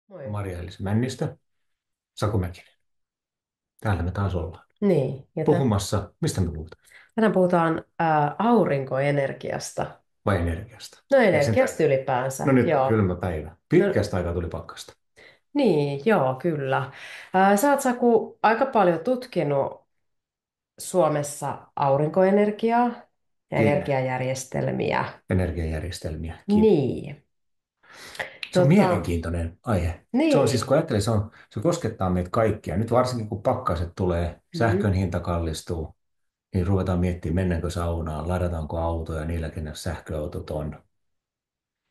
Moi. Maria-Elisa Männistö, Saku Mäkinen. Täällä me taas ollaan. Niin, ja Puhumassa, mistä me puhutaan? tänään puhutaan aurinkoenergiasta. Vai energiasta? No Ei sentään. energiasta ylipäänsä, No nyt joo. kylmä päivä. No, Pitkästä aikaa tuli pakkasta. niin, joo, kyllä. Sä oot, Saku, aika paljon tutkinut Suomessa aurinkoenergiaa ja Kyllä. energiajärjestelmiä. Energiajärjestelmiä. Kiitos. Niin, Se on tota, mielenkiintoinen aihe. Se on siis, niin. kun ajattelee, se koskettaa meitä kaikkia. Nyt varsinkin, kun pakkaset tulee, sähkön Mm, hinta kallistuu, niin ruvetaan miettimään, mennäänkö saunaan, ladataanko autoja niillä, kenellä sähköautot on.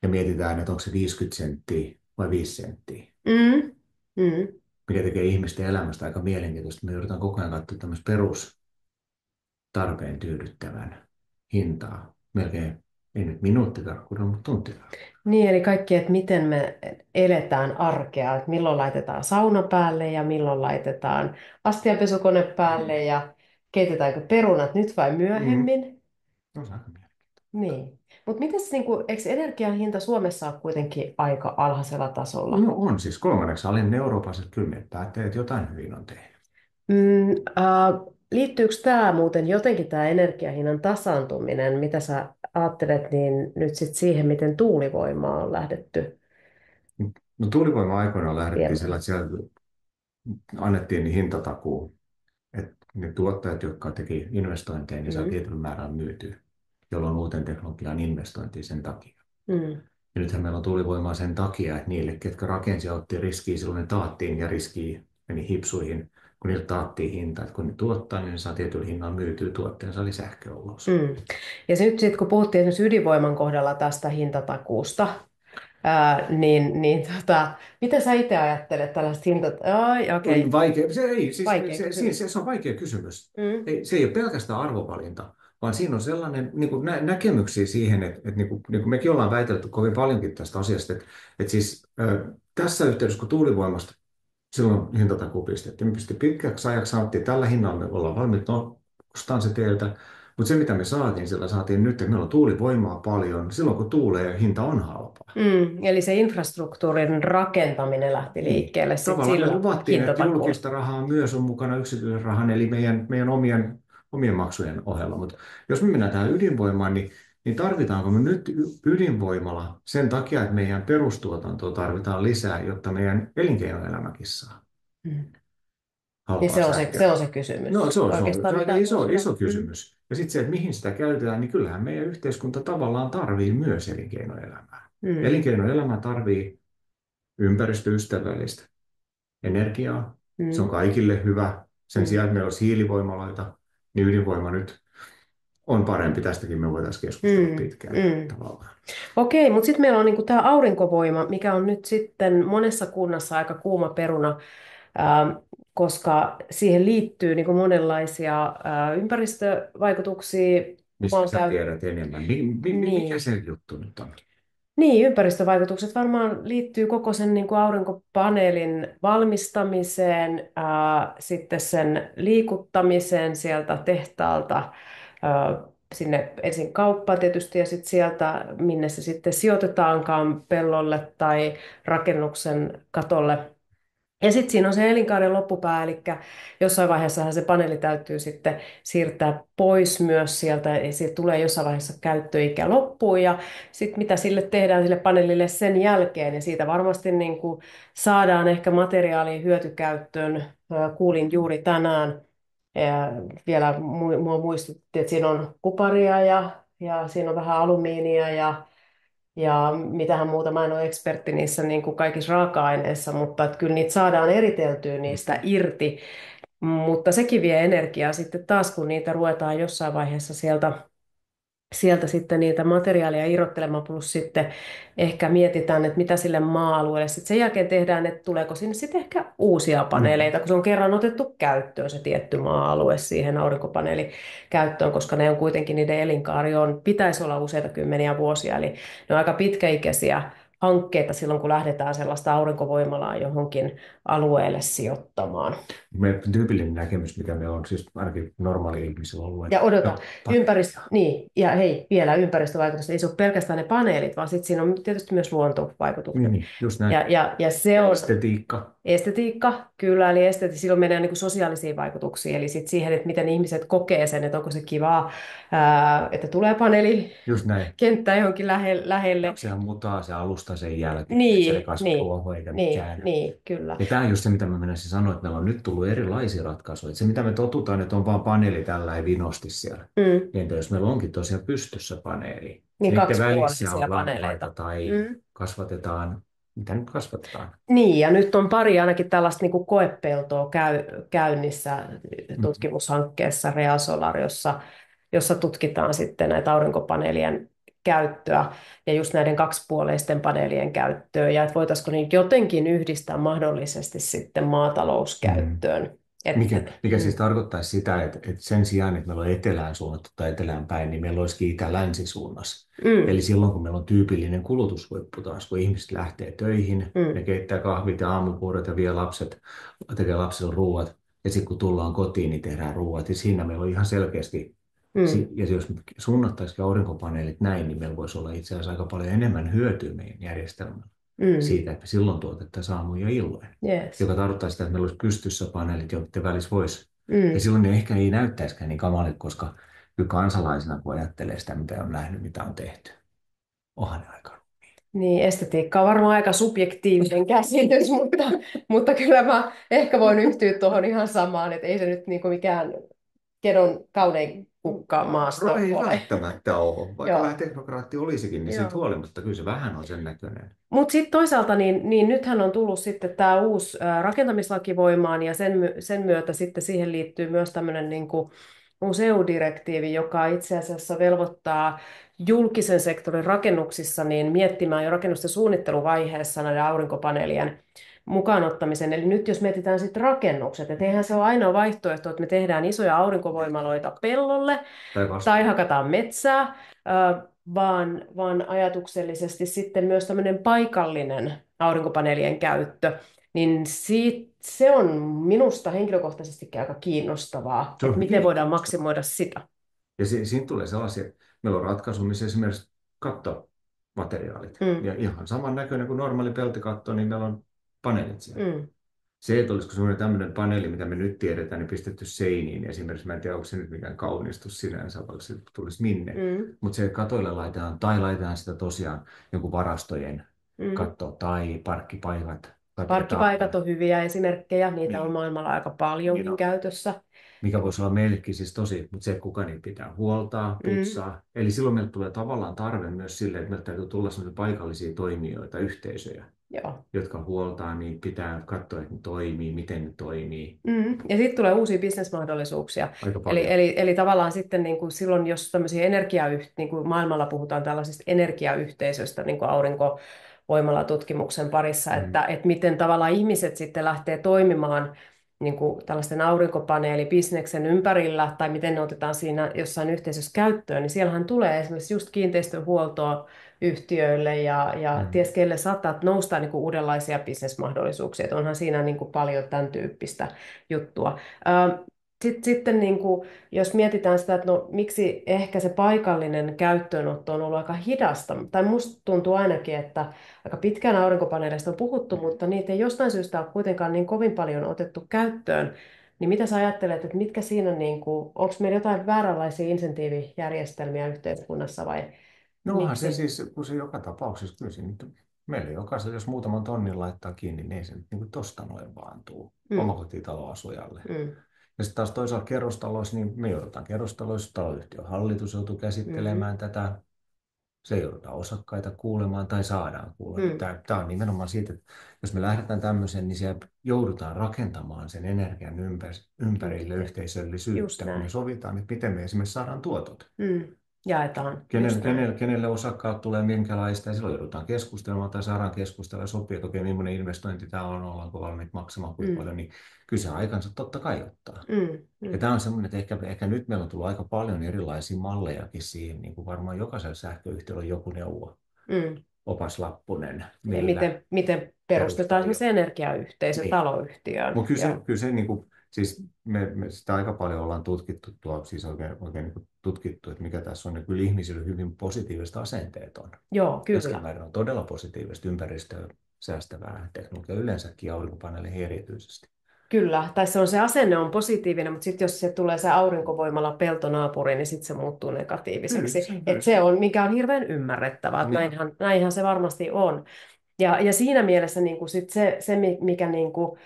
Ja mietitään, että onko se 50 senttiä vai 5 senttiä. mm, mm. Mikä tekee ihmisten elämästä aika mielenkiintoista. Me joudutaan koko ajan katsoa tämmöistä perustarpeen tyydyttävän hintaa. Melkein, ei nyt minuuttitarkkuudella, mutta tuntitarkkuudella. Niin, eli kaikki, että miten me eletään arkea, että milloin laitetaan sauna päälle ja milloin laitetaan astianpesukone päälle ja keitetäänkö perunat nyt vai Mm. myöhemmin. Se on aika mielenkiintoista. Niin. Mutta mitäs, eikö energian hinta Suomessa ole kuitenkin aika alhaisella tasolla? No on siis kolmanneksi alin Euroopassa, että kyllä me päättää, että jotain hyvin on tehnyt. Liittyykö tämä muuten jotenkin tämä energiahinnan tasaantuminen, mitä sä ajattelet, niin nyt sitten siihen, miten tuulivoimaa on lähdetty No tuulivoima aikoinaan lähdettiin sillä, viemään? että siellä annettiin niin hintatakuu, että ne tuottajat, jotka teki investointeja, niin saa Mm, tietyn määrän myytyä, jolloin uuteen teknologiaan investointiin sen takia. mm, Ja nythän meillä on tuulivoimaa sen takia, että niille, ketkä rakensi ja otti riskiä, silloin ne taattiin ja riski meni hipsuihin, kun niille taattiin hinta. Että kun ne tuottaa, niin ne saa tietyllä hinnalla myytyä tuotteensa, eli sähkö ulos. mm. Ja nyt sitten kun puhuttiin esimerkiksi ydinvoiman kohdalla tästä hintatakuusta, mitä sä itse ajattelet tällaista Ai, okei, Vaikea, se, ei, siis, vaikea kysymys. se on vaikea kysymys. Mm, Ei, se ei ole pelkästään arvovalinta, vaan siinä on sellainen niin kuin näkemyksiä siihen, että niin kuin mekin ollaan väitelty kovin paljonkin tästä asiasta, että siis tässä yhteydessä, kun tuulivoimasta silloin hintatakuu pistettiin. Me pistettiin pitkäksi ajaksi, sanottiin, että tällä hinnalla me ollaan valmiit, no, ostan se teiltä. Mutta se, mitä me saatiin, sillä saatiin nyt, että meillä on tuulivoimaa paljon. Silloin, kun tuulee, hinta on halpaa. eli se infrastruktuurin rakentaminen lähti Niin. liikkeelle sitten Tavallaan me sillä luvattiin, että hintatakuulla. julkista rahaa myös on mukana yksityisen rahan, eli meidän omien maksujen ohella. Mutta jos me mennään tähän ydinvoimaan, niin tarvitaanko me nyt ydinvoimala sen takia, että meidän perustuotantoa tarvitaan lisää, jotta meidän elinkeinoelämäkin saa Mm. Niin halpaa se on sähköä? se No kysymys. se Oikeastaan on aika mitä iso Mm. kysymys. Ja sitten se, että mihin sitä käytetään, niin kyllähän meidän yhteiskunta tavallaan tarvii myös elinkeinoelämää. Mm. Elinkeinoelämä tarvii ympäristöystävällistä energiaa. Se on Mm. kaikille hyvä. Sen Mm. sijaan, että meillä olisi hiilivoimaloita, niin ydinvoima nyt on parempi. Tästäkin me voitaisiin keskustella Mm. pitkään Mm. tavallaan. Okei, mutta sitten meillä on niinku tämä aurinkovoima, mikä on nyt sitten monessa kunnassa aika kuuma peruna, ähm, koska siihen liittyy niinku monenlaisia ympäristövaikutuksia, Mistä sä maankäyttö. tiedät enemmän? Mikä Niin. se juttu nyt on? Niin, ympäristövaikutukset varmaan liittyy koko sen niin kuin aurinkopaneelin valmistamiseen, sitten sen liikuttamiseen sieltä tehtaalta sinne ensin kauppaan tietysti ja sitten sieltä, minne se sitten sijoitetaankaan pellolle tai rakennuksen katolle. Ja sitten siinä on se elinkaaren loppupää, eli jossain vaiheessahan se paneeli täytyy sitten siirtää pois myös sieltä, ja siitä tulee jossain vaiheessa käyttöikä loppuun, ja sitten mitä sille tehdään sille paneelille sen jälkeen, ja siitä varmasti niin kuin saadaan ehkä materiaalin hyötykäyttöön. Kuulin juuri tänään, ja vielä mua muistutti, että siinä on kuparia ja siinä on vähän alumiinia ja mitähän muuta, mä en ole ekspertti niissä niin kuin kaikissa raaka-aineissa, mutta että kyllä niitä saadaan eriteltyä niistä irti, mutta sekin vie energiaa sitten taas, kun niitä ruvetaan jossain vaiheessa sieltä sitten niitä materiaaleja irrottelemaan, plus sitten ehkä mietitään, että mitä sille maa-alueelle. Sitten sen jälkeen tehdään, että tuleeko sinne sitten ehkä uusia Mm. paneeleita, kun se on kerran otettu käyttöön se tietty maa-alue siihen aurinkopaneelikäyttöön, koska ne on kuitenkin, niiden elinkaari pitäisi olla useita kymmeniä vuosia, eli ne on aika pitkäikäisiä hankkeita silloin, kun lähdetään sellaista aurinkovoimalaa johonkin alueelle sijoittamaan. Meidän tyypillinen näkemys, mikä meillä on, siis ainakin normaali ihmisillä ollut, että Ja odota, no, niin, ja hei, vielä ympäristövaikutukset, ei se ole pelkästään ne paneelit, vaan sitten siinä on tietysti myös luontovaikutukset. niin, just näin. Ja se on Estetiikka. estetiikka, kyllä, eli silloin menee niin kuin sosiaalisiin vaikutuksiin, eli sit siihen, että miten ihmiset kokee sen, että onko se kivaa, että tulee Just näin. paneelikenttä johonkin lähelle. Sehän mutaa se alusta sen jälkeen, että se ei Niin, kasva niin, ruohoa eikä niin, mikään. niin, kyllä. Ja tämä on just se, mitä mä menisin sanoa, että meillä on nyt tullut erilaisia ratkaisuja. Että se, mitä me totutaan, että on vaan paneeli tällä ei vinosti siellä. Mm. Entä jos meillä onkin tosiaan pystyssä paneeli? Niin Niiden välissä kaksipuolisia on lampaita paneeleita. tai Mm. kasvatetaan, mitä nyt kasvatetaan? Niin, ja nyt on pari ainakin tällaista niin kuin koepeltoa käynnissä Mm. tutkimushankkeessa Reasolar, jossa tutkitaan sitten näitä aurinkopaneelien käyttöä ja just näiden kaksipuoleisten paneelien käyttöä, ja että voitaisiinko niin jotenkin yhdistää mahdollisesti sitten Mm. maatalouskäyttöön. Mikä siis tarkoittaisi sitä, että sen sijaan, että meillä on etelään suunnattu tai etelään päin, niin meillä olisikin itä-länsisuunnassa. Mm, Eli silloin, kun meillä on tyypillinen kulutushuippu taas, kun ihmiset lähtee töihin, ne mm, keittää kahvit ja aamupuurot ja tekee lapsille ruuat, ja sitten kun tullaan kotiin, niin tehdään ruuat. Ja siinä meillä on ihan selkeästi, mm, ja jos me suunnattaisiin aurinkopaneelit näin, niin meillä voisi olla itse asiassa aika paljon enemmän hyötyä meidän järjestelmällä mm, siitä, että me silloin tuotettaisiin aamuja ja illoin, yes. joka tarkoittaa sitä, että meillä olisi pystyssä paneelit, joiden välissä voisi. Ja Mm. silloin ne ehkä ei näyttäisikään niin kamalit, koska kyllä kansalaisena, kun ajattelee sitä, mitä on nähnyt, mitä on tehty, onhan ne aika. Niin, estetiikka on varmaan aika subjektiivinen käsitys, mutta kyllä mä ehkä voin yhtyä tuohon ihan samaan, että ei se nyt niinku mikään kedon kaunein kukka maasto No ei ole. välttämättä ole, vaikka Joo, vähän teknokraatti olisikin, niin siitä joo. huolimatta kyllä se vähän on sen näköinen. Mutta sitten toisaalta, niin nythän on tullut sitten tämä uusi rakentamislaki voimaan, ja sen myötä sitten siihen liittyy myös tämmöinen niinku uusi EU-direktiivi, joka itse asiassa velvoittaa julkisen sektorin rakennuksissa niin miettimään jo rakennusten suunnitteluvaiheessa näiden aurinkopaneelien mukaan ottamisen. Eli nyt jos mietitään sitten rakennukset, että eihän se ole ainoa vaihtoehto, että me tehdään isoja aurinkovoimaloita pellolle Tai tai vastaan. hakataan metsää, vaan ajatuksellisesti sitten myös tämmöinen paikallinen aurinkopaneelien käyttö, niin se on minusta henkilökohtaisestikin aika kiinnostavaa, Se että on miten hyvin voidaan kiinnostavaa. maksimoida sitä. Ja siinä tulee sellaisia, meillä on ratkaisu, missä esimerkiksi kattomateriaalit, Mm, ja ihan saman näköinen kuin normaali peltikatto, niin meillä on paneelit siellä. mm, Se, että olisiko semmoinen tämmöinen paneeli, mitä me nyt tiedetään, niin pistetty seiniin. Esimerkiksi mä en tiedä, onko se nyt mikään kaunistus sinänsä, vaikka se tulisi minne. mm, Mutta se, että katoille laitetaan, tai laitetaan sitä tosiaan jonkun varastojen mm. katto tai parkkipaikat Parkkipaikat katetaan. on hyviä esimerkkejä, niitä on Niin, maailmalla aika niin paljonkin on. käytössä. Mikä voisi olla meillekin siis tosi, mutta se, että kuka niitä pitää huoltaa, Mm, putsaa. Eli silloin meille tulee tavallaan tarve myös sille, että meillä täytyy tulla sellaisia paikallisia toimijoita, yhteisöjä, joo. jotka huoltaa, niin pitää katsoa, että ne toimii, miten ne toimii. Ja sitten tulee uusia bisnesmahdollisuuksia. Aika Eli, paljon. eli, eli tavallaan sitten niin kuin silloin, jos tämmöisiä niin kuin maailmalla puhutaan tällaisista energiayhteisöistä, niin kuin aurinkovoimalatutkimuksen parissa, Mm. että miten tavallaan ihmiset sitten lähtee toimimaan niin kuin tällaisten aurinkopaneelibisneksen ympärillä, tai miten ne otetaan siinä jossain yhteisössä käyttöön, niin siellähän tulee esimerkiksi just kiinteistöhuoltoa yhtiöille ja Mm. ties kelle saattaa nousta niin kuin uudenlaisia bisnesmahdollisuuksia. Että onhan siinä niin kuin paljon tämän tyyppistä juttua. Sitten niin kuin, jos mietitään sitä, että no, miksi ehkä se paikallinen käyttöönotto on ollut aika hidasta, tai musta tuntuu ainakin, että aika pitkään aurinkopaneeleista on puhuttu, mutta niitä ei jostain syystä ole kuitenkaan niin kovin paljon otettu käyttöön. Niin mitä sä ajattelet, että mitkä siinä, niin kuin, onko meillä jotain vääränlaisia insentiivijärjestelmiä yhteiskunnassa vai No onhan se miksi? siis, kun se joka tapauksessa, kyllä se nyt, meillä jokaisella, jos muutaman tonnin laittaa kiinni, niin ei se nyt niin kuin tosta noin vaan tuu Mm, omakotitaloasujalle. mm, Ja sitten taas toisaalta kerrostaloissa, niin me joudutaan kerrostaloissa, taloyhtiön hallitus joutuu mm, käsittelemään tätä, se joudutaan osakkaita kuulemaan tai saadaan kuulemaan. mm. Tämä on nimenomaan siitä, että jos me lähdetään tämmöiseen, niin siellä joudutaan rakentamaan sen energian ympärille Just yhteisöllisyyttä, kun me näin. sovitaan, että miten me esimerkiksi saadaan tuotot. Jaetaan, Kenelle, just näin. kenelle, kenelle osakkaat tulee minkälaista, ja silloin joudutaan keskustelemaan tai saadaan keskustella ja sopia, että okei, millainen investointi tämä on, ollaanko valmiit maksamaan kuinka Mm, paljon, niin kyllä se aikansa totta kai ottaa. mm, Ja mm, tämä on semmoinen, että ehkä nyt meillä on tullut aika paljon erilaisia mallejakin siihen, niin kuin varmaan jokaisella sähköyhtiöllä on joku neuvo. mm. opaslappunen, Ja millä miten perustetaan perustaa esimerkiksi jo. energiayhteisö Niin. taloyhtiöön. Mutta kyllä Ja kyllä se niin kuin, siis me sitä aika paljon ollaan tutkittu tuo, siis oikein niin kuin tutkittu, että mikä tässä on, ja kyllä ihmisillä hyvin positiiviset asenteet on. joo, kyllä. Keskimäärin on todella positiivista ympäristöä säästävää teknologiaa yleensäkin ja aurinkopaneeleihin erityisesti. Kyllä, tai se asenne on positiivinen, mutta sitten jos se tulee se aurinkovoimala peltonaapuriin, niin sitten se muuttuu negatiiviseksi. Kyllä Et se. se on, mikä on hirveän ymmärrettävää, että Niin, näinhän se varmasti on. Ja siinä mielessä niin kuin sit mikä niin kuin,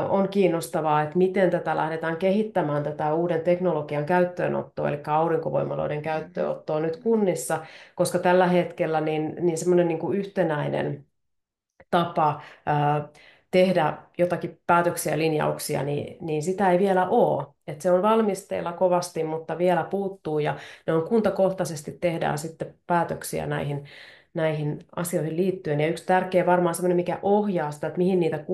on kiinnostavaa, että miten tätä lähdetään kehittämään, tätä uuden teknologian käyttöönottoa, eli aurinkovoimaloiden käyttöönottoa nyt kunnissa, koska tällä hetkellä niin semmoinen niin kuin yhtenäinen tapa tehdä jotakin päätöksiä ja linjauksia, niin sitä ei vielä ole. Et se on valmisteilla kovasti, mutta vielä puuttuu ja ne on kuntakohtaisesti tehdään sitten päätöksiä näihin asioihin liittyen. Ja yksi tärkeä varmaan sellainen, mikä ohjaa sitä, että mihin niitä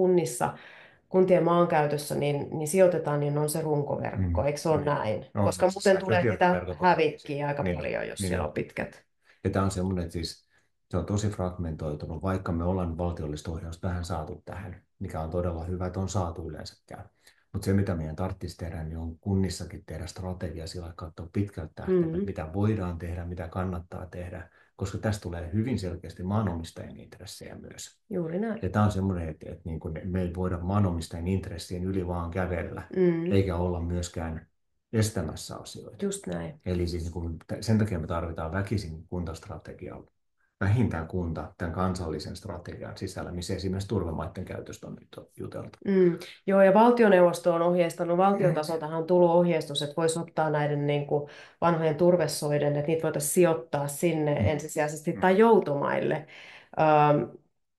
kuntien maankäytössä niin sijoitetaan, niin on se runkoverkko. Eikö se ole niin. näin? No on, Koska siis muuten sähkö- ja tulee sitä tietoverkot on katkaiset. hävikkiä aika Niin on, paljon, jos niin siellä on. on pitkät. Ja tämä on semmoinen, että siis se on tosi fragmentoitunut, vaikka me ollaan valtiollista ohjausta vähän saatu tähän, mikä on todella hyvä, että on saatu yleensäkään. Mutta se, mitä meidän tarvitsisi tehdä, niin on kunnissakin tehdä strategia sillä katsoa pitkältä tähtäimeltä, Mm, mitä voidaan tehdä, mitä kannattaa tehdä, koska tästä tulee hyvin selkeästi maanomistajien intressejä myös. juuri näin. Ja tämä on semmoinen, että niin kuin me ei voida maanomistajien intressien yli vaan kävellä, Mm, eikä olla myöskään estämässä asioita. just näin. Eli siis niin kuin, sen takia me tarvitaan väkisin kuntastrategiaa, vähintään kunta tämän kansallisen strategian sisällä, missä esimerkiksi turvemaiden käytöstä on nyt juteltu. Joo, ja valtioneuvosto on ohjeistanut, valtiotasoltahan on tullut ohjeistus, että voisi ottaa näiden niin kuin vanhojen turvesoiden, että niitä voitaisiin sijoittaa sinne Mm. ensisijaisesti tai joutomaille.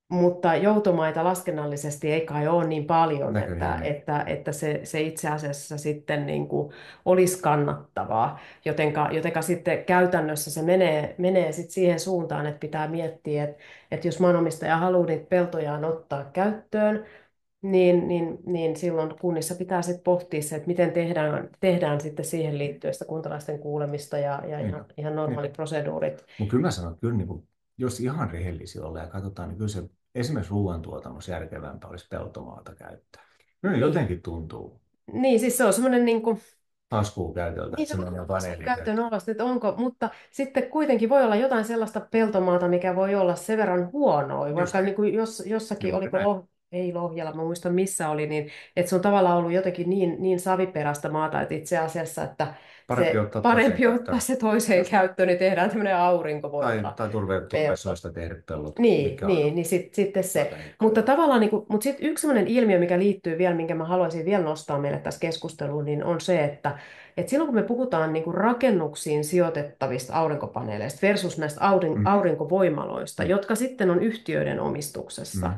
Mutta joutomaita laskennallisesti ei kai ole niin paljon, että, Näköjään ei. että se itse asiassa sitten niin kuin olisi kannattavaa. Jotenka sitten käytännössä se menee sitten siihen suuntaan, että pitää miettiä, että jos maanomistaja haluaa niitä peltojaan ottaa käyttöön, niin silloin kunnissa pitää sitten pohtia se, että miten tehdään sitten siihen liittyen sitä kuntalaisten kuulemista ja Niinpä. ihan Niinpä. normaalit proseduurit. Mutta kyllä mä sanon, että kyllä niin kuin, jos ihan rehellisiä ollaan ja katsotaan, niin kyllä se esimerkiksi ruoantuotannossa järkevämpää olisi peltomaata käyttää. Kyllä Niin, jotenkin tuntuu niin siis se on semmoinen niin kuin, taskuu käytöltä, niin että se se menee on paneeliin. käyttöön olevasti, että onko, mutta sitten kuitenkin voi olla jotain sellaista peltomaata, mikä voi olla sen verran huonoa, Just vaikka näin. niin kuin jossakin, Juuri oliko näin. ei Lohjalla, mä muistan missä oli, niin että se on tavallaan ollut jotenkin niin saviperäistä maata, että itse asiassa, että Parempi se ottaa toiseen parempi ottaa käyttöön. se toiseen Just näin. käyttöön, niin tehdään tämmöinen aurinkovoimala. Tai Pelto. turvesoista tehdä pellot, Niin, mikä on niin sitten se. rapeikkoja. Mutta tavallaan, niin kuin, mutta sitten yksi sellainen ilmiö, mikä liittyy vielä, minkä mä haluaisin vielä nostaa meille tässä keskusteluun, niin on se, että silloin kun me puhutaan niin kuin rakennuksiin sijoitettavista aurinkopaneeleista versus näistä Mm, aurinkovoimaloista, mm, jotka sitten on yhtiöiden omistuksessa, mm,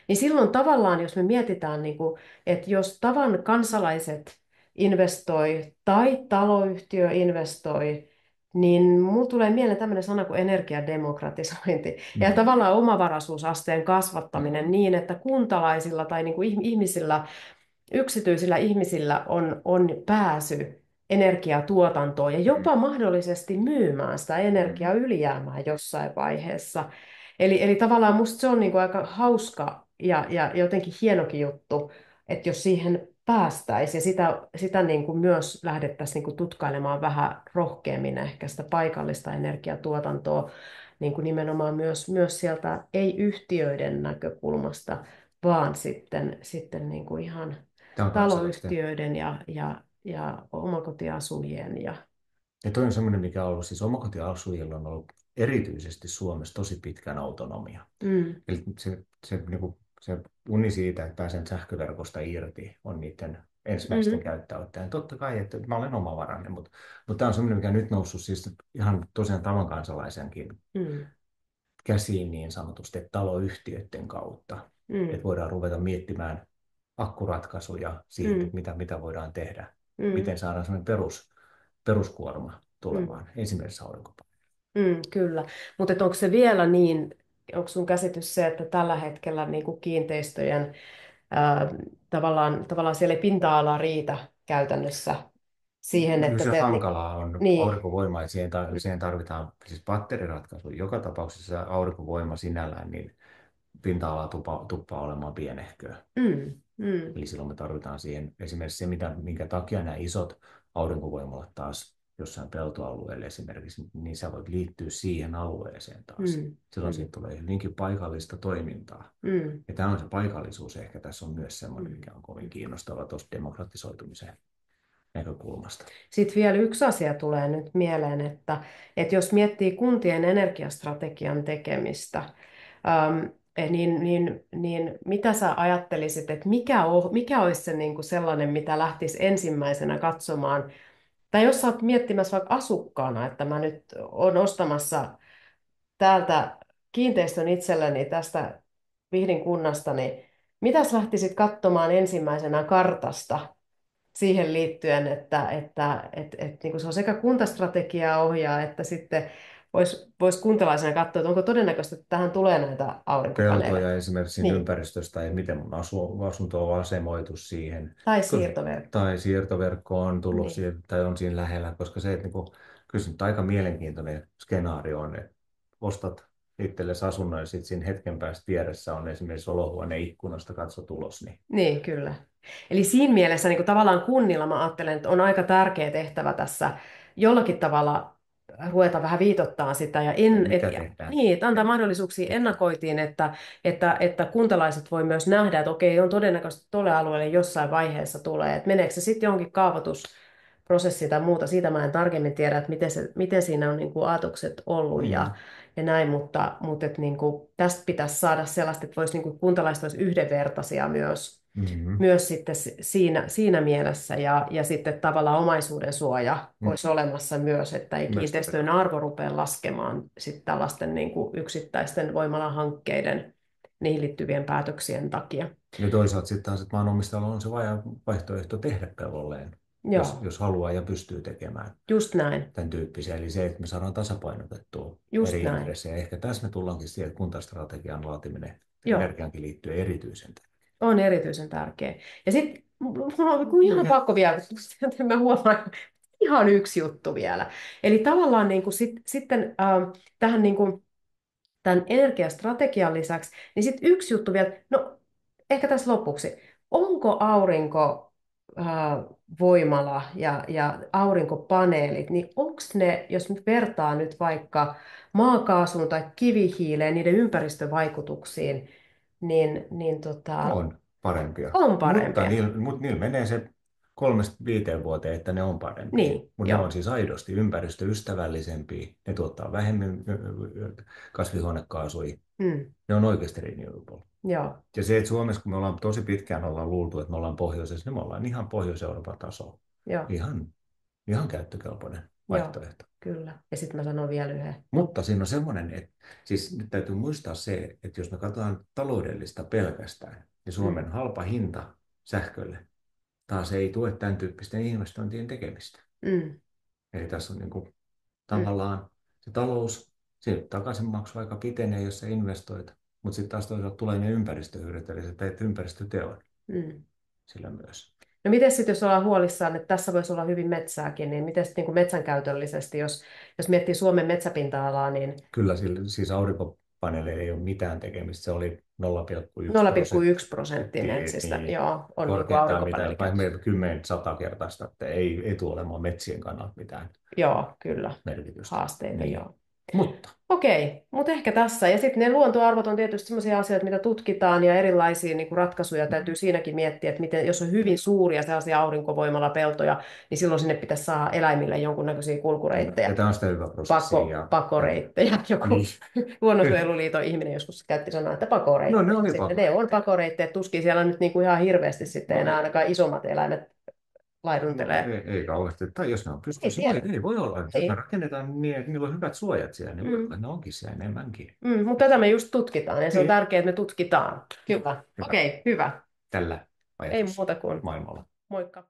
niin silloin tavallaan, jos me mietitään, niin kuin, että jos tavan kansalaiset investoi tai taloyhtiö investoi, niin mulla tulee mieleen tämmöinen sana kuin energiademokratisointi ja mm, tavallaan omavaraisuusasteen kasvattaminen niin, että kuntalaisilla tai niin kuin ihmisillä, yksityisillä ihmisillä on pääsy energiatuotantoon ja mm, jopa mahdollisesti myymään sitä mm. energiaylijäämää jossain vaiheessa. Eli tavallaan musta se on niin kuin aika hauska ja jotenkin hienokin juttu, että jos siihen päästäisiin ja sitä niin kuin myös lähdettäisiin niin kuin tutkailemaan vähän rohkeammin ehkä sitä paikallista energiatuotantoa niin kuin nimenomaan myös sieltä ei-yhtiöiden näkökulmasta, vaan sitten niin kuin ihan Tämä on kansalaisten. taloyhtiöiden ja omakotiasujien. Ja toi on semmoinen, mikä on ollut, siis omakotiasujilla on ollut erityisesti Suomessa tosi pitkään autonomia. Mm, Eli niin kuin, se uni siitä, että pääsen sähköverkosta irti, on niiden ensimmäisten mm, käyttäjien. Totta kai, että mä olen omavarainen, mutta tämä on semmoinen, mikä on nyt noussut siis ihan tosiaan tavan kansalaisenkin mm, käsiin niin sanotusti, että taloyhtiöiden kautta. Että mm, voidaan ruveta miettimään akkuratkaisuja siihen, mm, että mitä voidaan tehdä. mm. Miten saadaan semmoinen peruskuorma Mm, tulemaan, esimerkiksi aurinkopaneeli. kyllä, mutta onko se vielä niin, onko sun käsitys se, että tällä hetkellä niin kuin kiinteistöjen tavallaan siellä ei pinta-ala riitä käytännössä siihen, Kyllä että se te, hankalaa on niin, aurinkovoima, että siihen tarvitaan siis batteriratkaisu. Joka tapauksessa aurinkovoima sinällään, niin pinta-ala tuppaa olemaan pienehköä. mm, Eli silloin me tarvitaan siihen esimerkiksi se, minkä takia nämä isot aurinkovoimalat taas jossain peltoalueelle esimerkiksi, niin sä voit liittyä siihen alueeseen taas. mm, Silloin mm, siitä tulee hyvinkin paikallista toimintaa. mm, Ja tämä on se paikallisuus ehkä tässä on myös semmoinen, mm. mikä on kovin kiinnostava tuosta demokratisoitumisen näkökulmasta. Sitten vielä yksi asia tulee nyt mieleen, että jos miettii kuntien energiastrategian tekemistä, niin mitä sä ajattelisit, että mikä olisi se niin kuin sellainen, mitä lähtisi ensimmäisenä katsomaan, tai jos sä oot miettimässä vaikka asukkaana, että mä nyt olen ostamassa täältä kiinteistön itselleni tästä Vihdin kunnasta, niin mitäs lähtisit katsomaan ensimmäisenä kartasta siihen liittyen, että niin kuin se on sekä kuntastrategiaa ohjaa, että sitten vois kuntalaisena katsoa, että onko todennäköistä, että tähän tulee näitä aurinkopaneeleja. Peltoja esimerkiksi siinä Niin, ympäristöstä ja miten mun asunto on asemoitu siihen. tai Ko- siirtoverkko. Tai siirtoverkko on tullut Niin, siihen, tai on siinä lähellä, koska se, että niin kuin, kyllä se nyt aika mielenkiintoinen skenaario on, että ostat itsellesi asunnon ja sitten siinä hetken päästä vieressä on esimerkiksi olohuoneen ikkunasta katsot ulos, niin niin, kyllä. Eli siinä mielessä niin kuin tavallaan kunnilla mä ajattelen, että on aika tärkeä tehtävä tässä jollakin tavalla ruveta vähän viitottaa sitä että mikä tehdään. niin, että antaa mahdollisuuksia ennakoitiin, että kuntalaiset voi myös nähdä, että okei, on todennäköisesti tuolle alueelle jossain vaiheessa tulee, että meneekö se sitten johonkin kaavoitusprosessiin tai muuta, siitä mä en tarkemmin tiedä, että miten siinä on niin kuin ajatukset ollut Mm. ja näin, mutta että niin kuin, tästä pitäisi saada sellaista, että niin kuin kuntalaiset olisi yhdenvertaisia Mm. myös sitten siinä mielessä ja sitten tavallaan omaisuuden suoja Mm. olisi olemassa myös, että ei Myös kiinteistöjen todetaan. arvo rupea laskemaan sitten tällaisten niin kuin yksittäisten voimalahankkeiden niihin liittyvien päätöksien takia. Ja toisaalta sitten taas, että maanomistajalla on se vaihtoehto tehdä pellolleen, Joo, jos haluaa ja pystyy tekemään just näin, tämän tyyppisiä. Eli se, että me saadaan tasapainotettua just eri näin. intressejä. Ehkä tässä me tullaankin siihen, että kuntastrategian laatiminen Joo, energiankin liittyy erityisen tärkeää. on erityisen tärkeä. Ja sitten mulla on ihan pakko vielä, kun mä huomaan, ihan yksi juttu vielä. Eli tavallaan niin kuin sitten tähän niin kuin tämän energiastrategian lisäksi, niin sitten yksi juttu vielä, no ehkä tässä lopuksi, onko aurinkovoimala ja aurinkopaneelit, niin onko ne, jos nyt vertaa nyt vaikka maakaasuun tai kivihiileen, niiden ympäristövaikutuksiin, niin On parempia. on Mutta parempia. niillä menee se 3-5 vuoteen, että ne on parempia. Niin, Mutta ne on joo. siis aidosti ympäristöystävällisempiä. Ne tuottaa vähemmän kasvihuonekaasuja. Mm, Ne on oikeasti renewable. joo, Ja se, että Suomessa, kun me ollaan tosi pitkään ollaan luultu, että me ollaan pohjoisessa, niin me ollaan ihan Pohjois-Euroopan tasolla. joo, Ihan, ihan käyttökelpoinen joo, vaihtoehto. kyllä. Ja sitten mä sanon vielä yhden. Mutta siinä on semmoinen, että siis nyt täytyy muistaa se, että jos me katsotaan taloudellista pelkästään, niin Mm, Suomen halpa hinta sähkölle taas ei tue tämän tyyppisten investointien tekemistä. mm, Eli tässä on niin kuin, mm, tavallaan se talous, se takaisinmaksuaika pitenee, jos sä investoit, mutta sitten taas toisaalta tulee ne ympäristöhyödyt, eli sä teet ympäristöteon mm. sillä myös. No miten sitten, jos ollaan huolissaan, että tässä voisi olla hyvin metsääkin, niin miten sitten niin metsänkäytöllisesti, jos miettii Suomen metsäpinta-alaa, niin Kyllä siis aurinkopaneeleilla ei ole mitään tekemistä. Se oli 0,1%. 0,1% ensistä, Niin joo, on niin kuin korkeintaan mitään, vai aurinkopaneelikäytössä. meillä 10-100 kertaista, että ei tule olemaan metsien kannalta mitään Joo, kyllä, merkitystä. haasteita, Niin. joo. Mutta Okei, mutta ehkä tässä. Ja sitten ne luontoarvot on tietysti sellaisia asioita, mitä tutkitaan ja erilaisia niin kuin ratkaisuja täytyy siinäkin miettiä, että miten, jos on hyvin suuria sellaisia aurinkovoimalapeltoja, niin silloin sinne pitäisi saada eläimille jonkunnäköisiä kyllä. Ja kulkureittejä, tämä on sitä hyvä prosessi. pakoreittejä. Niin. Joku Luonnonsuojeluliiton ihminen joskus käytti sanaa, että No pakoreitti. ne oli Sitten ne on pakoreitteja. pakoreitteja, tuskin siellä nyt niin kuin ihan hirveästi sitten No, enää ainakaan isommat eläimet no laiduntelee. ei kauheasti. Tai jos ne on Ei pystyssä, tiedä. ei voi olla. Jos me Ei. rakennetaan niin, että niillä on hyvät suojat siellä, niin voi olla, Mm. että ne onkin siellä enemmänkin. Mutta tätä me just tutkitaan ja se on Niin. tärkeää, että me tutkitaan. Hyvä. Hyvä. Okei, hyvä. Tällä Ei muuta kuin ajatusmaailmalla. moikka.